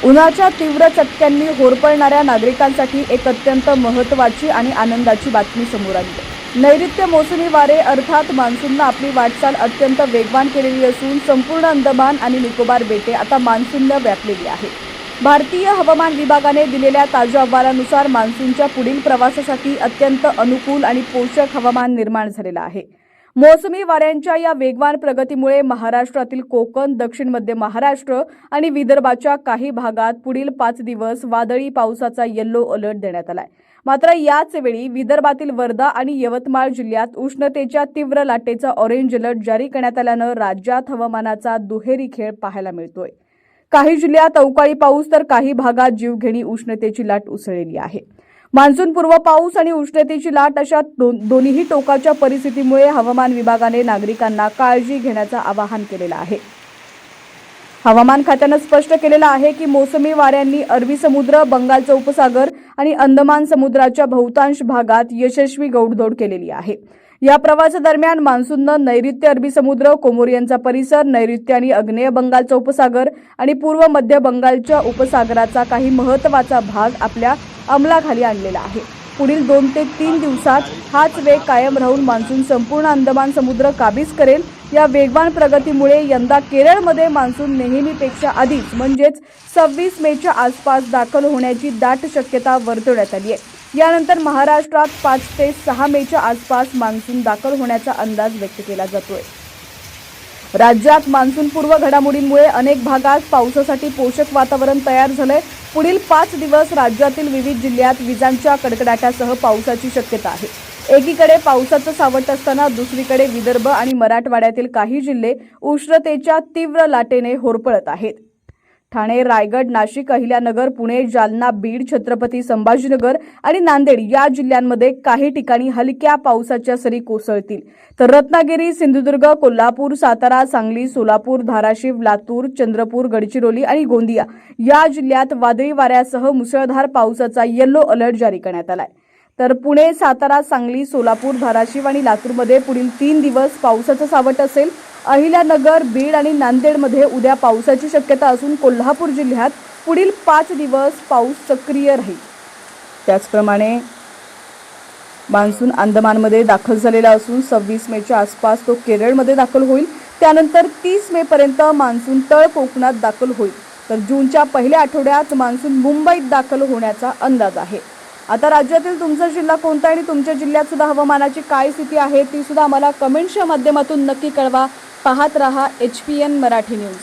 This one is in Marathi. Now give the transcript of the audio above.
उन्हाच्या तीव्र चटक्यांनी होरपळणाऱ्या नागरिकांसाठी एक अत्यंत महत्त्वाची आणि आनंदाची बातमी समोर आली। नैऋत्य मोसमी वारे अर्थात मान्सूनने आपली वाटचाल अत्यंत वेगवान केलेली असून संपूर्ण अंदमान आणि निकोबार बेटे आता मान्सूनने व्यापलेली आहे। भारतीय हवामान विभागाने दिलेल्या ताज्या अहवालानुसार मान्सूनच्या पुढील प्रवासासाठी अत्यंत अनुकूल आणि पोषक हवामान निर्माण झालेले आहे। मोसमी वाऱ्यांच्या या वेगवान प्रगतीमुळे महाराष्ट्रातील कोकण, दक्षिण मध्य महाराष्ट्र आणि विदर्भाच्या काही भागात पुढील 5 दिवस वादळी पावसाचा येलो अलर्ट देण्यात आलाय। मात्र याच वेळी विदर्भातील वर्धा आणि यवतमाळ जिल्ह्यात उष्णतेच्या तीव्र लाटेचा ऑरेंज अलर्ट जारी करण्यात आल्याने राज्यात हवामानाचा दुहेरी खेळ पाहायला मिळतोय। काही जिल्ह्यात अवकाळी पाऊस तर काही भागात जीवघेणी उष्णतेची लाट उसळलेली आहे। मान्सून पूर्व पाऊस आणि उष्णतेची लाट अशा दोन्ही टोकाच्या परिस्थितीमुळे हवामान विभागाने नागरिकांना काळजी घेण्याचे आवाहन केलेले आहे। हवामान खात्याने स्पष्ट केलेले आहे की मोसमी वाऱ्यांनी अरबी समुद्र, बंगालचा उपसागर आणि अंदमान समुद्राच्या बहुतांश भागात यशस्वी गौडदौड केलेली आहे। या प्रवासादरम्यान मान्सूनने नैऋत्य अरबी समुद्र, कोमोरियनचा परिसर, नैऋत्य आणि आग्नेय बंगालचा उपसागर आणि पूर्व मध्य बंगालच्या उपसागराचा काही महत्त्वाचा भाग आपल्या अंमलाखाली आणलेला आहे। पुढील 2 ते 3 दिवसात हाच वेग कायम राहून मान्सून संपूर्ण अंदमान समुद्र काबीज करेल। या वेगवान प्रगतीमुळे यंदा केरळमध्ये मान्सून नेहमीपेक्षा आधीच म्हणजेच 26 मेच्या आसपास दाखल होण्याची दाट शक्यता वर्तवण्यात आली आहे। यानंतर महाराष्ट्रात 5 ते 6 मेच्या आसपास मान्सून दाखल होण्याचा अंदाज व्यक्त केला जातोय। राज्यात मान्सून पूर्व घडामोडींमुळे अनेक भागात पावसासाठी पोषक वातावरण तयार झालंय। पुढील 5 दिवस राज्यातील विविध जिल्ह्यात विजांच्या कडकडाटासह पावसाची शक्यता आहे। एकीकडे पावसाचं सावट असताना दुसरीकडे विदर्भ आणि मराठवाड्यातील काही जिल्हे उष्णतेच्या तीव्र लाटेने होरपळत आहेत। ठाणे, रायगड, नाशिक, अहिल्यानगर, पुणे, जालना, बीड, छत्रपती संभाजीनगर आणि नांदेड या जिल्ह्यांमध्ये काही ठिकाणी हलक्या पावसाच्या सरी कोसळतील, तर रत्नागिरी, सिंधुदुर्ग, कोल्हापूर, सातारा, सांगली, सोलापूर, धाराशिव, लातूर, चंद्रपूर, गडचिरोली आणि गोंदिया या जिल्ह्यात वादळी वाऱ्यासह मुसळधार पावसाचा येलो अलर्ट जारी करण्यात आलाय। तर पुणे, सातारा, सांगली, सोलापूर, धाराशिव आणि लातूरमध्ये पुढील 3 दिवस पावसाचं सावट असेल। अहिल्यानगर, बीड आणि नांदेडमध्ये उद्या पावसाची शक्यता असून कोल्हापूर जिल्ह्यात पुढील 5 दिवस पाऊस सक्रिय राहील। त्याचप्रमाणे मान्सून अंदमानमध्ये दाखल झालेला असून 26 मेच्या आसपास तो केरळमध्ये दाखल होईल। त्यानंतर 30 मे पर्यंत मान्सून तळ कोकणात दाखल होईल, तर जूनच्या पहिल्या आठवड्यात मान्सून मुंबईत दाखल होण्याचा अंदाज आहे। आता राज्यातील तुमचा जिल्हा कोणता आणि तुमच्या जिल्ह्यात सुद्धा हवामानाची काय स्थिती आहे ती सुद्धा आम्हाला कमेंट्सच्या माध्यमातून नक्की कळवा। पाहत रहा HPN मराठी न्यूज।